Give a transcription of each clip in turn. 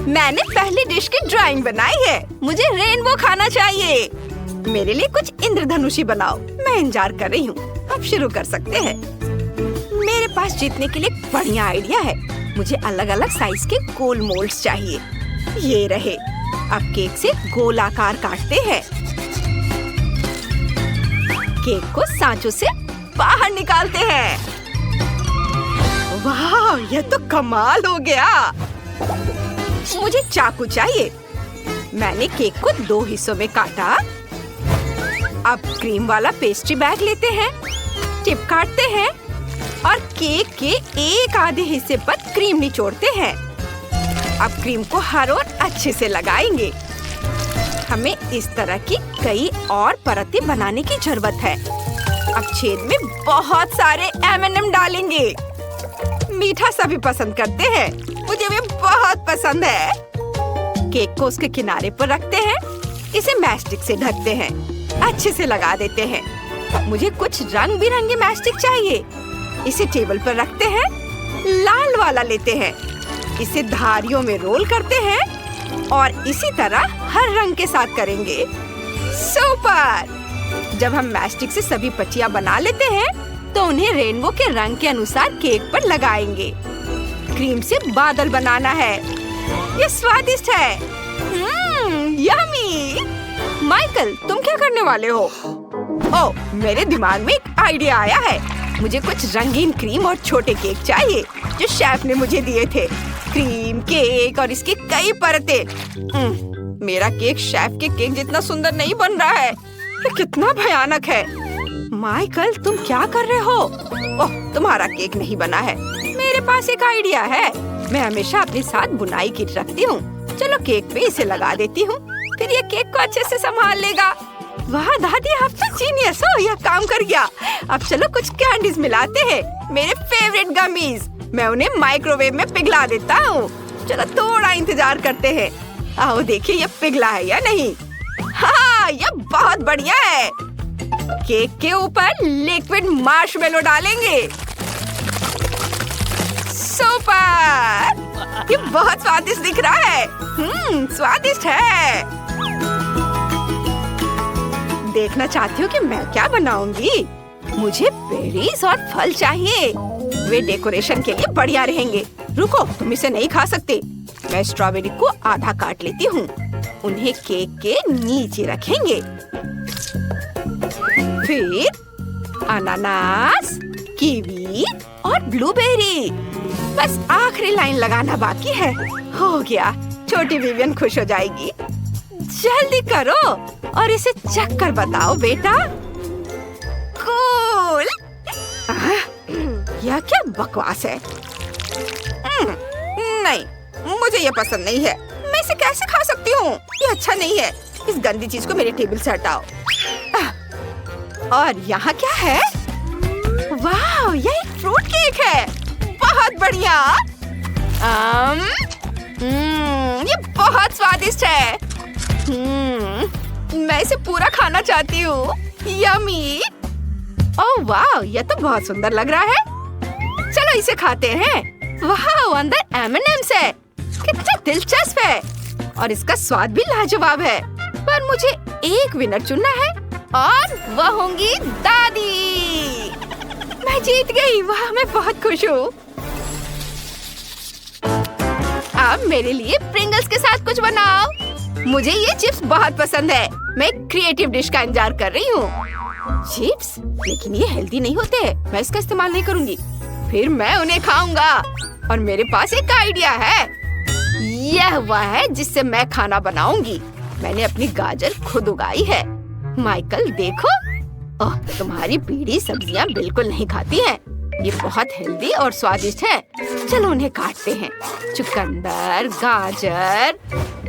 मैंने पहली डिश की ड्राइंग बनाई है। मुझे रेनबो खाना चाहिए। मेरे लिए कुछ इंद्रधनुषी बनाओ। मैं इंतजार कर रही हूँ। अब शुरू कर सकते हैं। मेरे पास जीतने के लिए एक बढ़िया आइडिया है। मुझे अलग अलग साइज के गोल मोल्ड्स चाहिए। ये रहे। अब केक से गोल आकार काटते हैं। केक को सांचों से बाहर निकालते हैं। वाह, यह तो कमाल हो गया। मुझे चाकू चाहिए। मैंने केक को 2 हिस्सों में काटा। अब क्रीम वाला पेस्ट्री बैग लेते हैं, टिप काटते हैं और केक के एक आधे हिस्से पर क्रीम निचोड़ते हैं। अब क्रीम को हर ओर अच्छे से लगाएंगे। हमें इस तरह की कई और परतें बनाने की जरूरत है। अब छेद में बहुत सारे M&M डालेंगे। मीठा सभी पसंद करते हैं। मुझे भी बहुत पसंद है। केक को उसके किनारे पर रखते हैं। इसे मैस्टिक से ढकते हैं। अच्छे से लगा देते हैं। मुझे कुछ रंग बिरंगे मैस्टिक चाहिए। इसे टेबल पर रखते हैं। लाल वाला लेते हैं। इसे धारियों में रोल करते हैं और इसी तरह हर रंग के साथ करेंगे। सुपर! जब हम मैस्टिक से सभी पट्टियां बना लेते हैं तो उन्हें रेनबो के रंग के अनुसार केक पर लगाएंगे। क्रीम से बादल बनाना है। ये स्वादिष्ट है। यम्मी! माइकल, तुम क्या करने वाले हो? ओह, मेरे दिमाग में एक आइडिया आया है। मुझे कुछ रंगीन क्रीम और छोटे केक चाहिए जो शेफ ने मुझे दिए थे। क्रीम, केक और इसकी कई परतें। मेरा केक शेफ के केक जितना सुंदर नहीं बन रहा है। ये कितना भयानक है। माइकल, तुम क्या कर रहे हो? ओह, तुम्हारा केक नहीं बना है। मेरे पास एक आइडिया है। मैं हमेशा अपने साथ बुनाई किट रखती हूँ। चलो केक पे इसे लगा देती हूँ। फिर ये केक को अच्छे से संभाल लेगा। वाह दादी, आप तो जीनियस हो। यह काम कर गया। अब चलो कुछ कैंडीज मिलाते हैं। मेरे फेवरेट गमीज। मैं उन्हें माइक्रोवेव में पिघला देता हूँ। चलो थोड़ा इंतजार करते हैं। आओ देखिए ये पिघला है या नहीं। हाँ, यह बहुत बढ़िया है। केक के ऊपर लिक्विड मार्शमेलो डालेंगे। सुपर! ये बहुत स्वादिष्ट दिख रहा है। स्वादिष्ट है। देखना चाहती हो कि मैं क्या बनाऊंगी? मुझे बेरीज और फल चाहिए। वे डेकोरेशन के लिए बढ़िया रहेंगे। रुको, तुम इसे नहीं खा सकते। मैं स्ट्रॉबेरी को आधा काट लेती हूँ। उन्हें केक के नीचे रखेंगे। फिर अनानास, कीवी और ब्लूबेरी। बस आखिरी लाइन लगाना बाकी है। हो गया। छोटी विवियन खुश हो जाएगी। जल्दी करो और इसे चख कर बताओ बेटा। कूल! यह क्या बकवास है? नहीं, मुझे ये पसंद नहीं है। मैं इसे कैसे खा सकती हूँ? ये अच्छा नहीं है। इस गंदी चीज को मेरे टेबल से हटाओ। और यहाँ क्या है? वाह, यह एक फ्रूट केक है। बहुत बढ़िया। ये बहुत स्वादिष्ट है। मैं इसे पूरा खाना चाहती हूँ। यम्मी! ओह वाह, यह तो बहुत सुंदर लग रहा है। चलो इसे खाते हैं। वाह, अंदर M&M's है। कितना दिलचस्प है। और इसका स्वाद भी लाजवाब है। पर मुझे एक विनर चुनना है और वह होंगी दादी। मैं जीत गई। वाह, मैं बहुत खुश हूँ। अब मेरे लिए प्रिंगल्स के साथ कुछ बनाओ। मुझे ये चिप्स बहुत पसंद है। मैं क्रिएटिव डिश का इंतजार कर रही हूँ। चिप्स? लेकिन ये हेल्दी नहीं होते। मैं इसका इस्तेमाल नहीं करूँगी। फिर मैं उन्हें खाऊंगा। और मेरे पास एक आइडिया है। यह वह है जिससे मैं खाना बनाऊंगी। मैंने अपनी गाजर खुद उगाई है। माइकल देखो। ओह, तुम्हारी पीढ़ी सब्जियां बिल्कुल नहीं खाती हैं। ये बहुत हेल्दी और स्वादिष्ट है। चलो उन्हें काटते हैं। चुकंदर, गाजर।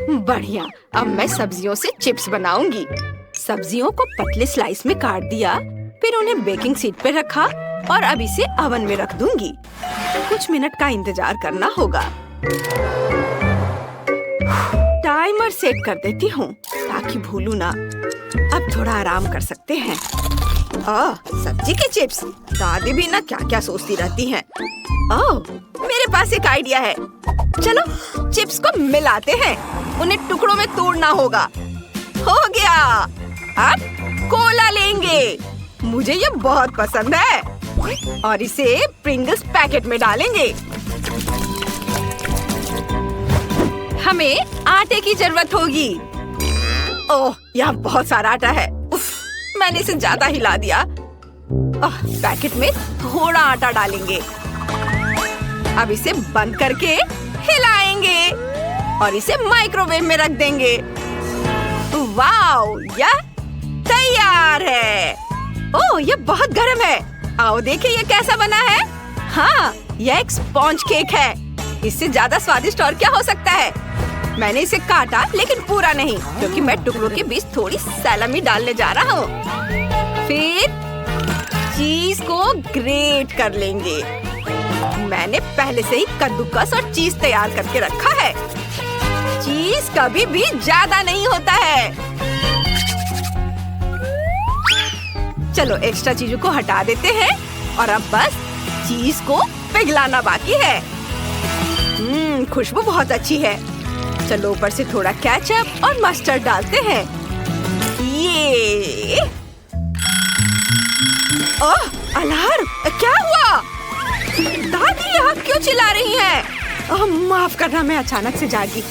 बढ़िया। अब मैं सब्जियों से चिप्स बनाऊंगी। सब्जियों को पतले स्लाइस में काट दिया। फिर उन्हें बेकिंग शीट पे रखा और अब इसे ओवन में रख दूंगी। कुछ मिनट का इंतजार करना होगा। टाइमर सेट कर देती हूँ ताकि भूलूं ना। अब थोड़ा आराम कर सकते हैं। सब्जी के चिप्स। दादी भी ना क्या क्या सोचती रहती हैं। ओह, मेरे पास एक आइडिया है। चलो चिप्स को मिलाते हैं, उन्हें टुकड़ों में तोड़ना होगा। हो गया। अब कोला लेंगे, मुझे ये बहुत पसंद है, और इसे प्रिंगल्स पैकेट में डालेंगे। हमें आटे की जरूरत होगी। ओह, यहाँ बहुत सारा आटा है। उफ, मैंने इसे ज्यादा हिला दिया। पैकेट में थोड़ा आटा डालेंगे। अब इसे बंद करके हिलाएंगे और इसे माइक्रोवेव में रख देंगे। वाओ, यह तैयार है। ओह, यह बहुत गर्म है। आओ देखिए ये कैसा बना है। हाँ, यह एक स्पॉन्ज केक है। इससे ज्यादा स्वादिष्ट और क्या हो सकता है। मैंने इसे काटा लेकिन पूरा नहीं, क्योंकि मैं टुकड़ों के बीच थोड़ी सैलमी डालने जा रहा हूँ। फिर चीज को ग्रेट कर लेंगे। मैंने पहले से ही कद्दूकस और चीज तैयार करके रखा है। चीज कभी भी ज्यादा नहीं होता है। चलो एक्स्ट्रा चीजों को हटा देते हैं और अब बस चीज को पिघलाना बाकी है। खुशबू बहुत अच्छी है। चलो ऊपर से थोड़ा केचप और मस्टर्ड डालते हैं। ये ओह, अलार्म! क्या हुआ? दादी यहाँ क्यों चिल्ला रही हैं? माफ करना, मैं अचानक से जागी।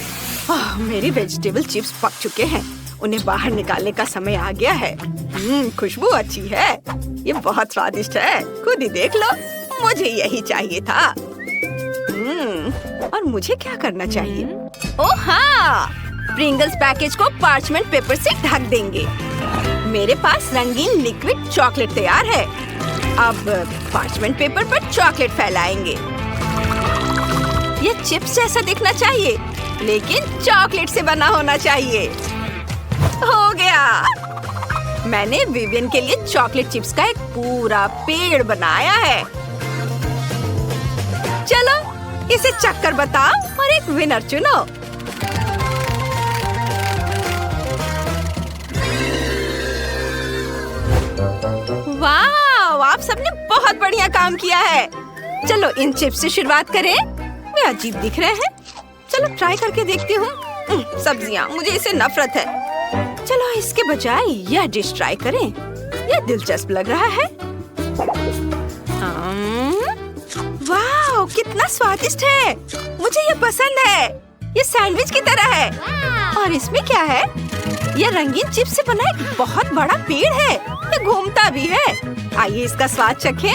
मेरी वेजिटेबल चिप्स पक चुके हैं, उन्हें बाहर निकालने का समय आ गया है। खुशबू अच्छी है, ये बहुत स्वादिष्ट है। खुद ही देख लो, मुझे यही चाहिए था। और मुझे क्या करना चाहिए? ओह हाँ, प्रिंगल्स पैकेज को पार्चमेंट पेपर से ढक देंगे। मेरे पास रंगीन लिक्विड चॉकलेट तैयार है। अब पार्चमेंट पेपर पर चॉकलेट फैलाएंगे। ये चिप्स जैसा दिखना चाहिए, लेकिन चॉकलेट से बना होना चाहिए। हो गया। मैंने विवियन के लिए चॉकलेट चिप्स का एक पूरा पेड़ बनाया है। चलो इसे चक्कर बताओ और एक विनर चुनो। वाह, आप सबने बहुत बढ़िया काम किया है। चलो इन चिप्स से शुरुआत करें। वे अजीब दिख रहे हैं। चलो ट्राई करके देखती हूँ। सब्जियाँ, मुझे इससे नफरत है। चलो इसके बजाय यह डिश ट्राई करें। यह दिलचस्प लग रहा है। वाह, कितना स्वादिष्ट है। मुझे ये पसंद है। ये सैंडविच की तरह है। और इसमें क्या है? यह रंगीन चिप्स से बना एक बहुत बड़ा पेड़ है। ये घूमता भी है। आइए इसका स्वाद चखें।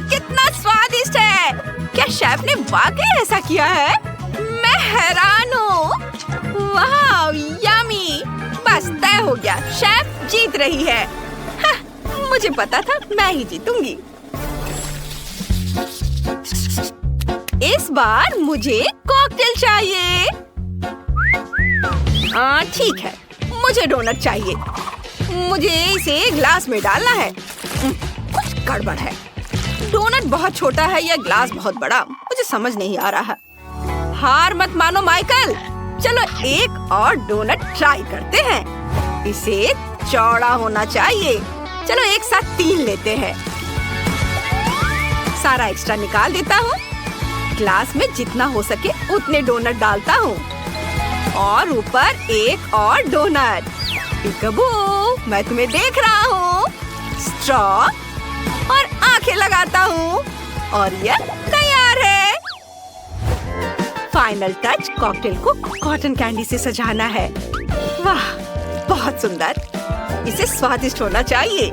कितना स्वादिष्ट है। क्या शेफ ने वाकई ऐसा किया है? मैं हैरान हूँ। वाह, यम्मी। बस तय हो गया, शेफ जीत रही है। मुझे पता था मैं ही जीतूंगी। इस बार मुझे कॉकटेल चाहिए। ठीक है, मुझे डोनट चाहिए। मुझे इसे ग्लास में डालना है। कुछ गड़बड़ है। डोनट बहुत छोटा है या ग्लास बहुत बड़ा, मुझे समझ नहीं आ रहा। हार मत मानो माइकल। चलो एक और डोनट ट्राई करते हैं। इसे चौड़ा होना चाहिए। चलो एक साथ 3 लेते हैं। सारा एक्स्ट्रा निकाल देता हूँ। ग्लास में जितना हो सके उतने डोनट डालता हूँ और ऊपर एक और डोनट। पिकबू, मैं तुम्हें देख रहा हूँ। स्ट्रॉ और आंखें लगाता हूँ और यह तैयार है। फाइनल टच, कॉकटेल को कॉटन कैंडी से सजाना है। वाह, बहुत सुंदर। इसे स्वादिष्ट होना चाहिए।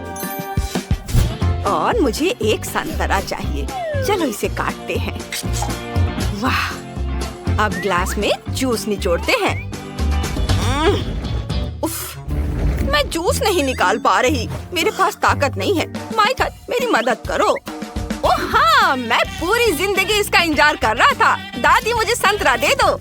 और मुझे एक संतरा चाहिए। चलो इसे काटते हैं। वाह, अब ग्लास में जूस निचोड़ते हैं। उफ, मैं जूस नहीं निकाल पा रही। मेरे पास ताकत नहीं है। माइकल, मेरी मदद करो। ओह हाँ, मैं पूरी जिंदगी इसका इंतजार कर रहा था। दादी, मुझे संतरा दे दो।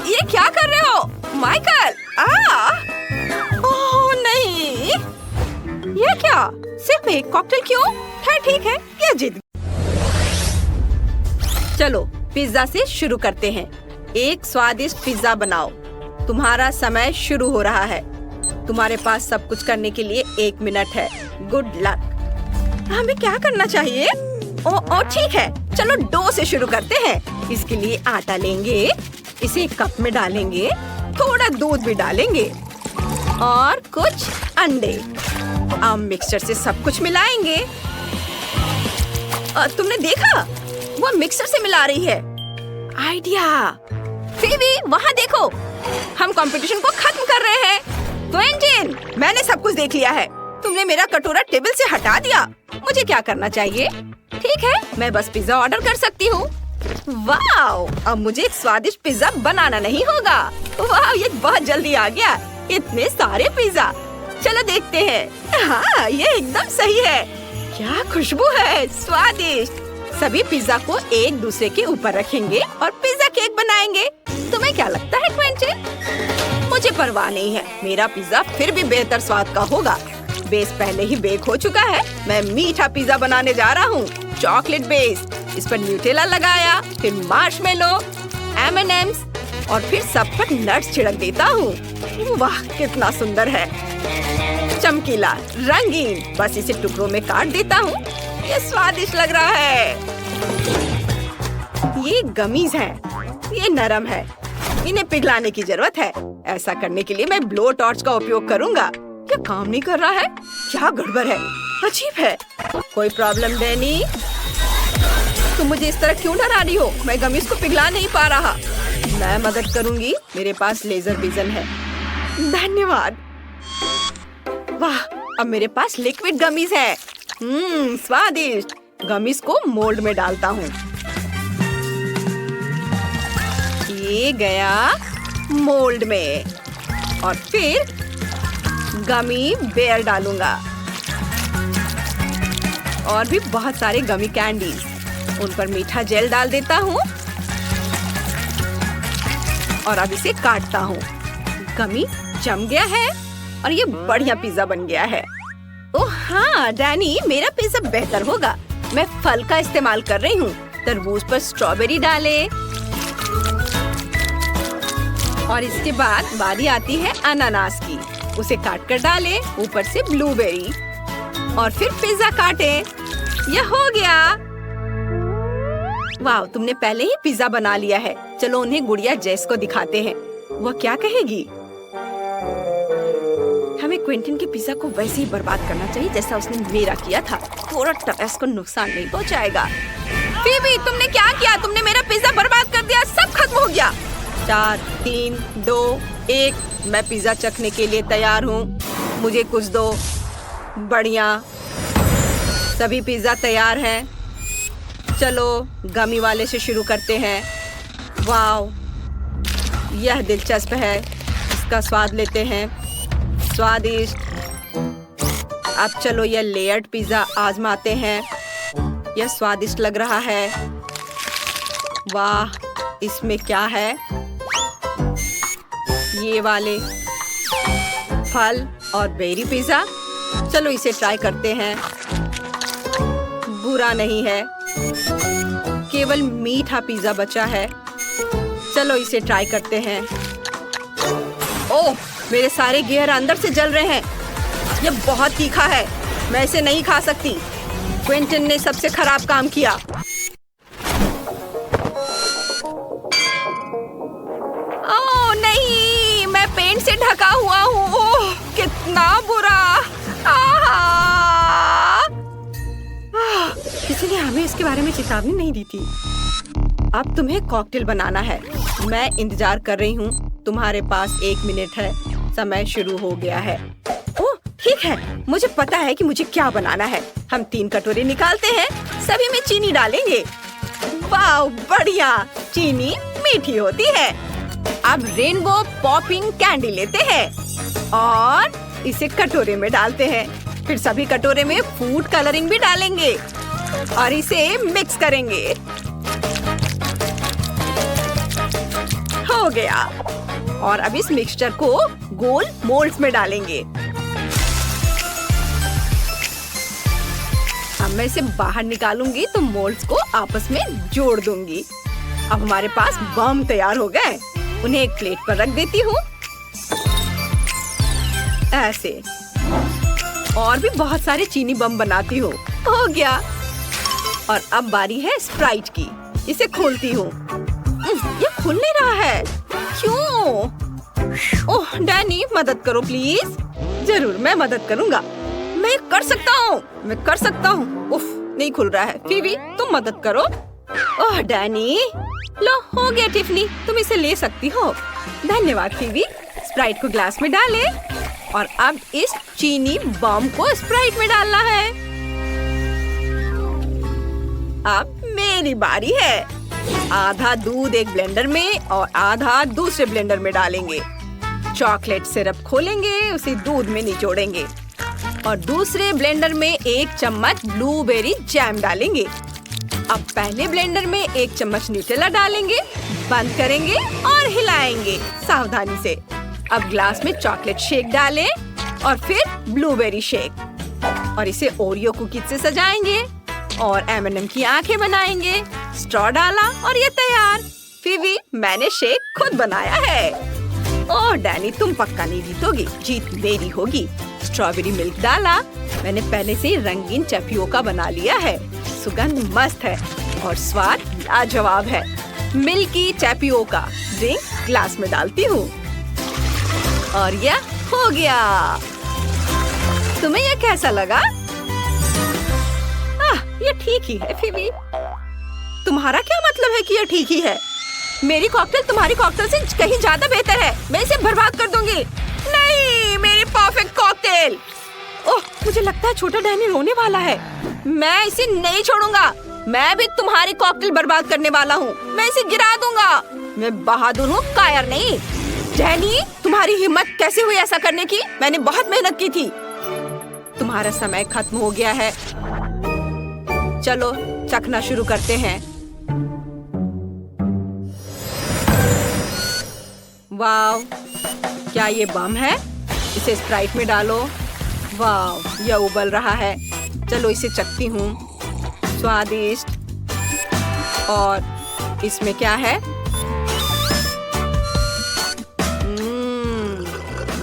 ये क्या कर रहे हो माइकल? ओह नहीं, ये क्या? सिर्फ एक कॉकटेल क्यों? है ठीक है, ये जीत। चलो पिज्जा से शुरू करते हैं। एक स्वादिष्ट पिज्जा बनाओ। तुम्हारा समय शुरू हो रहा है। तुम्हारे पास सब कुछ करने के लिए 1 मिनट है। Good luck. हमें क्या करना चाहिए? ओ ठीक है, चलो डो से शुरू करते हैं। इसके लिए आटा लेंगे, इसे एक कप में डालेंगे, थोड़ा दूध भी डालेंगे और कुछ अंडे। अब मिक्सचर से सब कुछ मिलाएंगे। तुमने देखा? वो मिक्सर से मिला रही है। आइडिया। फीबी, वहाँ देखो, हम कंपटीशन को खत्म कर रहे हैं। क्विंटन, मैंने सब कुछ देख लिया है। तुमने मेरा कटोरा टेबल से हटा दिया। मुझे क्या करना चाहिए? ठीक है, मैं बस पिज्जा ऑर्डर कर सकती हूँ। वाओ, अब मुझे एक स्वादिष्ट पिज्जा बनाना नहीं होगा। वाह, ये बहुत जल्दी आ गया। इतने सारे पिज्जा। चलो देखते हैं। हाँ, ये एकदम सही है। क्या खुशबू है, स्वादिष्ट। सभी पिज्जा को एक दूसरे के ऊपर रखेंगे और पिज्जा केक बनाएंगे। तुम्हें क्या लगता है क्विंटन? मुझे परवाह नहीं है, मेरा पिज्जा फिर भी बेहतर स्वाद का होगा। बेस पहले ही बेक हो चुका है। मैं मीठा पिज्जा बनाने जा रहा हूँ, चॉकलेट बेस। इस पर न्यूटेला लगाया, फिर मार्शमेलो, M&M's और फिर सब पर नट्स छिड़क देता हूँ। वाह, कितना सुंदर है, चमकीला, रंगीन। बस इसे टुकड़ों में काट देता हूँ। ये स्वादिष्ट लग रहा है। ये गमीज हैं, ये नरम है, इन्हें पिघलाने की जरूरत है। ऐसा करने के लिए मैं ब्लो टॉर्च का उपयोग करूँगा। क्या काम नहीं कर रहा है? क्या गड़बड़ है? अजीब है। कोई प्रॉब्लम डैनी? तुम मुझे इस तरह क्यों डरा रही हो? मैं गमीज को पिघला नहीं पा रहा। मैं मदद करूंगी, मेरे पास लेजर विजन है। धन्यवाद। वाह, अब मेरे पास लिक्विड गमीज है। स्वादिष्ट। गमीज को मोल्ड में डालता हूँ। ये गया मोल्ड में और फिर गमी बेयर डालूंगा और भी बहुत सारे गमी कैंडीज। उन पर मीठा जेल डाल देता हूँ और अब इसे काटता हूँ। गमी जम गया है और ये बढ़िया पिज्जा बन गया है। ओह हाँ डैनी, मेरा पिज्जा बेहतर होगा। मैं फल का इस्तेमाल कर रही हूँ। तरबूज पर स्ट्रॉबेरी डाले और इसके बाद बारी आती है अनानास की। उसे काट कर डाले, ऊपर से ब्लूबेरी और फिर पिज्जा काटे। यह हो गया। वाह, तुमने पहले ही पिज्जा बना लिया है। चलो उन्हें गुड़िया जेस को दिखाते हैं। वह क्या कहेगी? हमें क्विंटन के पिज्जा को वैसे ही बर्बाद करना चाहिए जैसा उसने मेरा किया था। थोड़ा टपेस को नुकसान नहीं पहुंचाएगा। फीबी, तुमने क्या किया? तुमने मेरा पिज्जा बर्बाद कर दिया। सब खत्म हो गया। 4, 3, 2, 1। मैं पिज्जा चखने के लिए तैयार हूँ। मुझे कुछ दो। बढ़िया, सभी पिज्जा तैयार हैं। चलो गमी वाले से शुरू करते हैं। वाव, यह दिलचस्प है। इसका स्वाद लेते हैं। स्वादिष्ट। अब चलो यह लेयर्ड पिज्जा आजमाते हैं। यह स्वादिष्ट लग रहा है। वाह, इसमें क्या है? ये वाले फल और बेरी पिज्जा। चलो इसे ट्राई करते हैं। बुरा नहीं है, केवल मीठा पिज्जा बचा है। चलो इसे ट्राई करते हैं। ओह, मेरे सारे गियर अंदर से जल रहे हैं। यह बहुत तीखा है, मैं इसे नहीं खा सकती। क्विंटन ने सबसे खराब काम किया। ओह नहीं, मैं पेंट से ढका हुआ हूँ। ओह, कितना बुरा। किसी ने हमें इसके बारे में चेतावनी नहीं दी थी। अब तुम्हें कॉकटेल बनाना है। मैं इंतजार कर रही हूँ। तुम्हारे पास 1 मिनट है। समय शुरू हो गया है। ओह ठीक है, मुझे पता है कि मुझे क्या बनाना है। हम 3 कटोरे निकालते हैं। सभी में चीनी डालेंगे। वाह, बढ़िया। चीनी मीठी होती है। अब रेनबो पॉपिंग कैंडी लेते हैं और इसे कटोरे में डालते हैं। फिर सभी कटोरे में फूड कलरिंग भी डालेंगे और इसे मिक्स करेंगे। हो गया। और अब इस मिक्सचर को गोल मोल्ड्स में डालेंगे। अब मैं इसे बाहर निकालूंगी तो मोल्ड्स को आपस में जोड़ दूंगी। अब हमारे पास बम तैयार हो गए। उन्हें एक प्लेट पर रख देती हूँ। ऐसे और भी बहुत सारे चीनी बम बनाती हूँ। हो गया। और अब बारी है स्प्राइट की। इसे खोलती हूँ। ये खुल नहीं रहा है। क्यों? ओह डैनी, मदद करो प्लीज। जरूर, मैं मदद करूँगा। मैं कर सकता हूँ, मैं कर सकता हूँ। उफ, नहीं खुल रहा है। फीवी, तुम मदद करो। ओह डैनी, लो हो गया टिफनी, तुम इसे ले सकती हो। धन्यवाद फीवी। स्प्राइट को ग्लास में डाले और अब इस चीनी बम को स्प्राइट में डालना है। अब मेरी बारी है। आधा दूध एक ब्लेंडर में और आधा दूसरे ब्लेंडर में डालेंगे। चॉकलेट सिरप खोलेंगे, उसे दूध में निचोड़ेंगे और दूसरे ब्लेंडर में 1 चम्मच ब्लूबेरी जैम डालेंगे। अब पहले ब्लेंडर में 1 चम्मच न्यूटेला डालेंगे, बंद करेंगे और हिलाएंगे सावधानी से। अब ग्लास में चॉकलेट शेक डालें और फिर ब्लूबेरी शेक और इसे ओरियो कुकीज से सजाएंगे और M&M की आंखें बनाएंगे। स्ट्रॉ डाला और ये तैयार। फीवी, मैंने शेक खुद बनाया है। ओह डैनी, तुम पक्का नहीं जीतोगी, जीत मेरी होगी। स्ट्रॉबेरी मिल्क डाला। मैंने पहले से ही रंगीन टैपियोका बना लिया है। सुगंध मस्त है और स्वाद लाजवाब है। मिल्की टैपियोका ड्रिंक ग्लास में डालती हूँ और यह हो गया। तुम्हें यह कैसा लगा? ये ठीक ही है फीवी। तुम्हारा क्या मतलब है कि यह ठीक ही है? मेरी कॉकटेल तुम्हारी कॉकटेल से कहीं ज्यादा बेहतर है। मैं इसे बर्बाद कर दूंगी। नहीं, मेरी परफेक्ट कॉकटेल। ओह, मुझे लगता है छोटा डैनी रोने वाला है। मैं इसे नहीं छोड़ूंगा। मैं भी तुम्हारी कॉकटेल बर्बाद करने वाला हूँ। मैं इसे गिरा दूंगा। मैं बहादुर हूँ, कायर नहीं। डैनी, तुम्हारी हिम्मत कैसे हुई ऐसा करने की? मैंने बहुत मेहनत की थी। तुम्हारा समय खत्म हो गया है। चलो चखना शुरू करते हैं। वाव, क्या ये बम है? इसे स्प्राइट में डालो। वाव, यह उबल रहा है। चलो इसे चखती हूँ। स्वादिष्ट। और इसमें क्या है?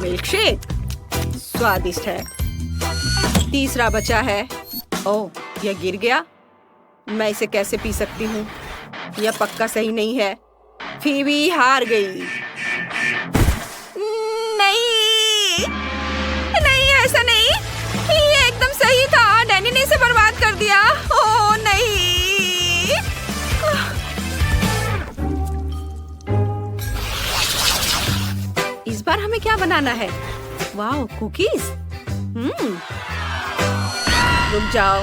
Milk shake. स्वादिष्ट है। तीसरा बचा है। ओह, यह गिर गया। मैं इसे कैसे पी सकती हूँ? यह पक्का सही नहीं है। फीवी हार गई। नहीं, नहीं ऐसा नहीं। ये एकदम सही था। डैनी ने इसे बर्बाद कर दिया। ओह नहीं। इस बार हमें क्या बनाना है? वाह, कुकीज। रुक जाओ,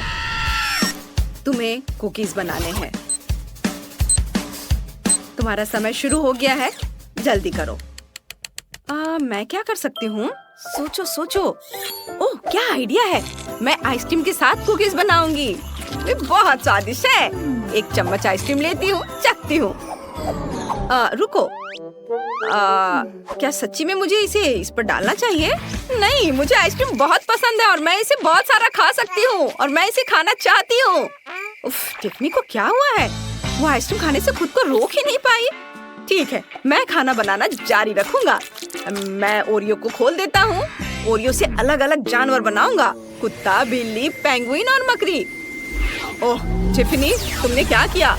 तुम्हें कुकीज बनाने हैं। तुम्हारा समय शुरू हो गया है, जल्दी करो। मैं क्या कर सकती हूँ? सोचो सोचो। ओह, क्या आइडिया है। मैं आइसक्रीम के साथ कुकीज बनाऊंगी। ये बहुत स्वादिष्ट है। 1 चम्मच आइसक्रीम लेती हूँ, चखती हूँ। रुको। क्या सच्ची में मुझे इसे इस पर डालना चाहिए? नहीं, मुझे आइसक्रीम बहुत पसंद है और मैं इसे बहुत सारा खा सकती हूँ और मैं इसे खाना चाहती हूँ। उफ, टिफनी को क्या हुआ है? वो आइसक्रीम खाने से खुद को रोक ही नहीं पाई। ठीक है, मैं खाना बनाना जारी रखूंगा। मैं ओरियो को खोल देता हूँ। ओरियो से अलग अलग जानवर बनाऊंगा। कुत्ता, बिल्ली, पेंगुइन और मकड़ी। ओह टिफनी, तुमने क्या किया?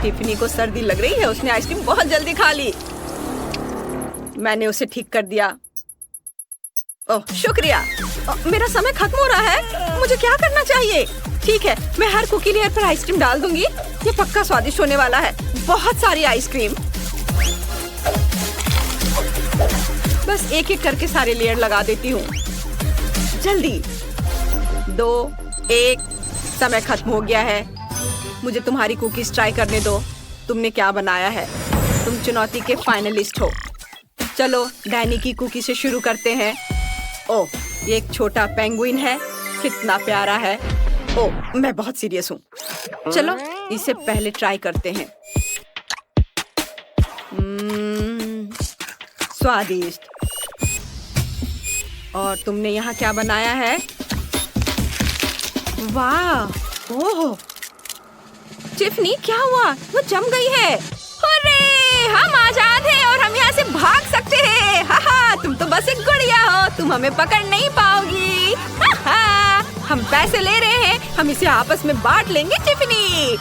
टिफनी को सर्दी लग रही है। उसने आइसक्रीम बहुत जल्दी खा ली। मैंने उसे ठीक कर दिया। ओह शुक्रिया। मेरा समय खत्म हो रहा है। मुझे क्या करना चाहिए? ठीक है, मैं हर कुकी लेयर पर आइसक्रीम डाल दूंगी। ये पक्का स्वादिष्ट होने वाला है। बहुत सारी आइसक्रीम। बस एक एक करके सारे लेयर लगा देती हूँ। जल्दी। 2, 1, समय खत्म हो गया है। मुझे तुम्हारी कुकीज ट्राई करने दो। तुमने क्या बनाया है? तुम चुनौती के फाइनलिस्ट हो। चलो डैनी की कुकी से शुरू करते हैं। ओह, ये एक छोटा पेंगुइन है। कितना प्यारा है। ओह, मैं बहुत सीरियस हूँ। चलो इसे पहले ट्राई करते हैं। स्वादिष्ट। और तुमने यहाँ क्या बनाया है? वाह, ओह टिफनी, क्या हुआ? वो जम गई है। अरे, हम आजाद हैं और हम यहाँ से भाग सकते हैं। हा, तुम तो बस एक गुड़िया हो, तुम हमें पकड़ नहीं पाओगी। हा, हम पैसे ले रहे हैं, हम इसे आपस में बांट लेंगे टिफनी।